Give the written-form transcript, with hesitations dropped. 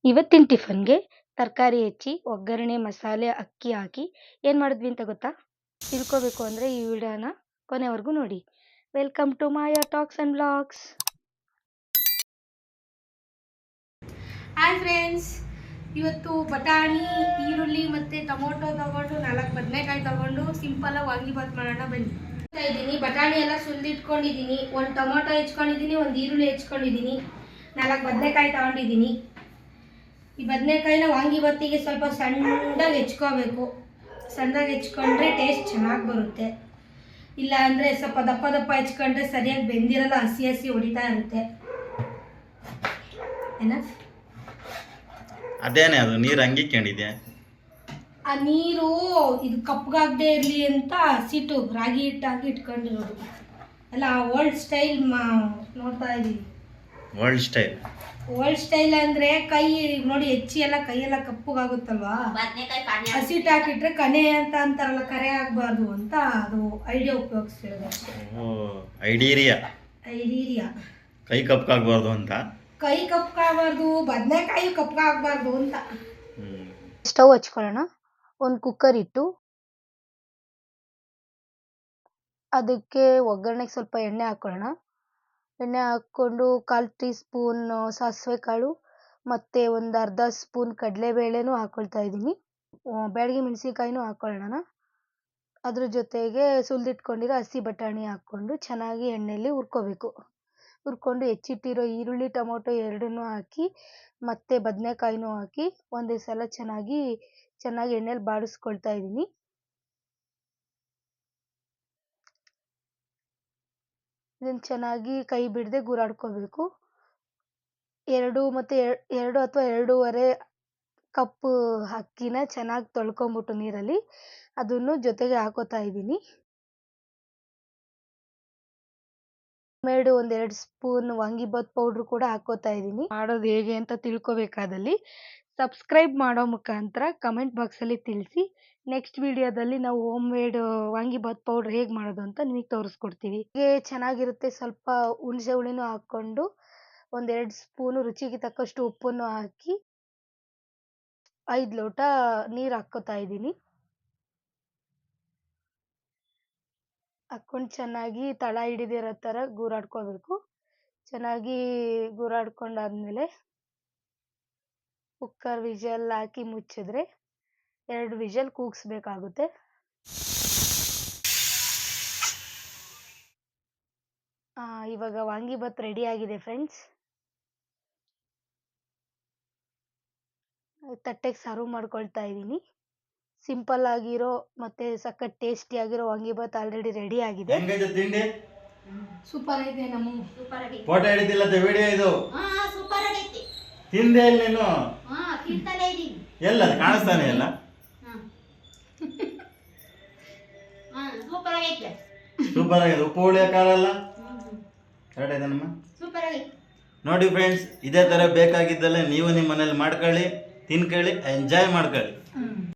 ಇವತ್ತಿನ ಟಿಫನ್‌ಗೆ ತರಕಾರಿ ಹೆಚ್ಚಿ, ಒಗ್ಗರಣೆ, ಮಸಾಲೆ, ಅಕ್ಕಿ ಹಾಕಿ ಏನು ಮಾಡಿದ್ವಿ ಅಂತ ಗೊತ್ತಾ? ತಿಳ್ಕೋಬೇಕು ಅಂದರೆ ಈ ವಿಡಿಯೋನ ಕೊನೆವರೆಗೂ ನೋಡಿ. Welcome to Maya talks and vlogs. Hi friends, ಇವತ್ತು ಬಟಾಣಿ, ಈರುಳ್ಳಿ ಮತ್ತು ಟೊಮೊಟೊ ತಗೊಂಡು 4 ಬದನೆಕಾಯಿ ತಗೊಂಡು ಸಿಂಪಲಾಗಿ ವಾಂಗಿಬಾತ್ ಮಾಡೋಣ ಬನ್ನಿ. ಇದ್ದೀನಿ ಬಟಾಣಿ ಎಲ್ಲ ಸುಲಿದಿಟ್ಕೊಂಡಿದ್ದೀನಿ, 1 ಟೊಮೊಟೊ ಹೆಚ್ಕೊಂಡಿದ್ದೀನಿ, 1 ಈರುಳ್ಳಿ ಹೆಚ್ಕೊಂಡಿದ್ದೀನಿ, 4 ಬದನೆಕಾಯಿ ತಗೊಂಡಿದ್ದೀನಿ. ಈ ಬದನೆಕಾಯಿನ ವಾಂಗಿಬಾತಿಗೆ ಸ್ವಲ್ಪ ಸಣ್ಣದಾಗಿ ಹೆಚ್ಕೋಬೇಕು. ಸಣ್ಣದಾಗಿ ಹೆಚ್ಕೊಂಡ್ರೆ ಟೇಸ್ಟ್ ಚೆನ್ನಾಗಿ ಬರುತ್ತೆ. ಇಲ್ಲ ಅಂದರೆ ಸ್ವಲ್ಪ ದಪ್ಪ ದಪ್ಪ ಹೆಚ್ಕೊಂಡ್ರೆ ಸರಿಯಾಗಿ ಬೆಂದಿರಲ್ಲ, ಹಸಿ ಹಸಿ ಹೊಡಿತಾ ಇರುತ್ತೆ. ಏನ ಅದೇನೇ ಅದು ನೀರು ಹಂಗಿಕೊಂಡಿದ್ಯಾ? ಆ ನೀರು ಇದು ಕಪ್ಪಗಾಗದೆ ಇರಲಿ ಅಂತ ಹಸಿಟ್ಟು ರಾಗಿ ಹಿಟ್ಟಾಗಿ ಇಟ್ಕೊಂಡಿರೋದು. ಅಲ್ಲ ಓಲ್ಡ್ ಸ್ಟೈಲ್ ನೋಡ್ತಾ ಇದ್ದೀವಿ. ಓಲ್ಡ್ ಸ್ಟೈಲ್ ಅಂದರೆ ಕೈ ನೋಡಿ ಹೆಚ್ಚಿ ಎಲ್ಲ ಕೈಯೆಲ್ಲ ಕಪ್ಪಗಾಗುತ್ತಲ್ವಾ, ಹಸಿಟ್ಟು ಹಾಕಿಟ್ರೆ ಕನೆ ಅಂತ ಅಂತಾರಲ್ಲ, ಕರೆ ಆಗಬಾರ್ದು ಅಂತ ಅದು ಐಡಿಯಾ ಉಪಯೋಗಿಸ್ತಿರೋದು. ಐಡೀರಿಯಾ ಕೈ ಕಪ್ಪಗಾಗಬಾರ್ದು ಅಂತ. ಕೈ ಕಪ್ಪಗಾಗಬಾರ್ದು, ಬದನೆಕಾಯಿ ಕಪ್ಪಗಾಗಬಾರ್ದು ಅಂತ. ಸ್ಟವ್ ಹಚ್ಕೊಳ್ಳೋಣ. ಒಂದು ಕುಕ್ಕರ್ ಇಟ್ಟು ಅದಕ್ಕೆ ಒಗ್ಗರಣೆಗೆ ಸ್ವಲ್ಪ ಎಣ್ಣೆ ಹಾಕ್ಕೊಳ್ಳೋಣ. ಎಣ್ಣೆ ಹಾಕ್ಕೊಂಡು 1/4 ಟೀ ಸ್ಪೂನ್ ಸಾಸಿವೆ ಕಾಳು ಮತ್ತು ಒಂದು ಅರ್ಧ ಸ್ಪೂನ್ ಕಡಲೆಬೇಳೆನೂ ಹಾಕ್ಕೊಳ್ತಾ ಇದ್ದೀನಿ. ಬ್ಯಾಡಗಿ ಮೆಣಸಿನ್ಕಾಯಿನೂ ಹಾಕ್ಕೊಳ್ಳೋಣ. ಅದ್ರ ಜೊತೆಗೆ ಸುಲಿದಿಟ್ಕೊಂಡಿರೋ ಹಸಿ ಬಟಾಣಿ ಹಾಕ್ಕೊಂಡು ಚೆನ್ನಾಗಿ ಎಣ್ಣೆಯಲ್ಲಿ ಹುರ್ಕೋಬೇಕು. ಹುರ್ಕೊಂಡು ಹೆಚ್ಚಿಟ್ಟಿರೋ ಈರುಳ್ಳಿ, ಟೊಮೊಟೊ ಎರಡನ್ನೂ ಹಾಕಿ ಮತ್ತು ಬದನೆಕಾಯಿನೂ ಹಾಕಿ ಒಂದೇ ಸಲ ಚೆನ್ನಾಗಿ ಎಣ್ಣೆಲಿ ಬಾಡಿಸ್ಕೊಳ್ತಾ ಇದ್ದೀನಿ. ಇದನ್ನು ಚೆನ್ನಾಗಿ ಕೈ ಬಿಡದೆ ಗುರಾಡ್ಕೋಬೇಕು. 2 ಅಥವಾ 2.5 ಕಪ್ಪು ಅಕ್ಕಿನ ಚೆನ್ನಾಗಿ ತೊಳ್ಕೊಂಬಿಟ್ಟು ನೀರಲ್ಲಿ ಅದನ್ನು ಜೊತೆಗೆ ಹಾಕೋತಾ ಇದ್ದೀನಿ. ಆಮೇಲೆ 1-2 ಸ್ಪೂನ್ ವಾಂಗಿಬಾತ್ ಪೌಡ್ರ್ ಕೂಡ ಹಾಕೋತಾ ಇದ್ದೀನಿ. ಮಾಡೋದು ಹೇಗೆ ಅಂತ ತಿಳ್ಕೊಬೇಕಾದಲ್ಲಿ ಸಬ್ಸ್ಕ್ರೈಬ್ ಮಾಡೋ ಮುಖಾಂತರ ಕಮೆಂಟ್ ಬಾಕ್ಸಲ್ಲಿ ತಿಳಿಸಿ. ನೆಕ್ಸ್ಟ್ ವಿಡಿಯೋದಲ್ಲಿ ನಾವು ಹೋಮ್ ಮೇಡ್ ವಾಂಗಿಬಾತ್ ಪೌಡ್ರ್ ಹೇಗೆ ಮಾಡೋದು ಅಂತ ನಿಮಗೆ ತೋರಿಸ್ಕೊಡ್ತೀವಿ. ಹೀಗೆ ಚೆನ್ನಾಗಿರುತ್ತೆ. ಸ್ವಲ್ಪ ಹುಣಸೆ ಹುಳಿನೂ ಹಾಕ್ಕೊಂಡು 1-2 ಸ್ಪೂನು ರುಚಿಗೆ ತಕ್ಕಷ್ಟು ಉಪ್ಪನ್ನು ಹಾಕಿ 5 ಲೋಟ ನೀರು ಹಾಕ್ಕೋತಾ ಇದ್ದೀನಿ. ಹಾಕ್ಕೊಂಡು ಚೆನ್ನಾಗಿ ತಳ ಹಿಡಿದಿರೋ ಥರ ಗೂರಾಡ್ಕೋಬೇಕು. ಚೆನ್ನಾಗಿ ಗೂರಾಡ್ಕೊಂಡಾದ್ಮೇಲೆ ಕುಕ್ಕರ್ ವಿಷಲ್ ಹಾಕಿ ಮುಚ್ಚಿದ್ರೆ 2 ವಿಷಲ್ ಕೂಗಿಸ್ಬೇಕಾಗುತ್ತೆ. ಇವಾಗ ವಾಂಗಿಬಾತ್ ರೆಡಿ ಆಗಿದೆ ಫ್ರೆಂಡ್ಸ್. ತಟ್ಟೆಗೆ ಸರ್ವ್ ಮಾಡ್ಕೊಳ್ತಾ ಇದ್ದೀನಿ. ಸಿಂಪಲ್ ಆಗಿರೋ ಮತ್ತು ಸಖತ್ ಟೇಸ್ಟಿಯಾಗಿರೋ ವಾಂಗಿಬಾತ್ ಆಲ್ರೆಡಿ ರೆಡಿ ಆಗಿದೆ. ತಿಂಡಿ ಸೂಪರ್ ಇದೆ. ಫೋಟೋ ಹಿಡಿದಿಲ್ಲ, ವಿಡಿಯೋ ಇದು. ಸೂಪರ್ ಆಗೈತಿ. ತಿಂದೆ ಇಲ್ಲ ನೀನು? ತಿಂತಾನೆ ಇದೀನಿ. ಎಲ್ಲ ಕಾಣಿಸ್ತಾನೆ ಇಲ್ಲ. ಸೂಪರ್ ಆಗೈತೆ. ಸೂಪರ್ ಆಗಿದೆ. ಉಪ್ಪು ಹುಳಿ ಹಾಕಲ್ಲ. ಕರೆಕ್ಟ್ ಇದೆ ನಮ್ಮ. ಸೂಪರ್ ಆಗೈತೆ. ನೋಡಿ ಫ್ರೆಂಡ್ಸ್, ಇದೇ ಥರ ಬೇಕಾಗಿದ್ದಲ್ಲ ನೀವು ನಿಮ್ಮ ಮನೇಲಿ ಮಾಡ್ಕೊಳ್ಳಿ, ತಿನ್ಕೊಳ್ಳಿ, ಎಂಜಾಯ್ ಮಾಡ್ಕೊಳ್ಳಿ.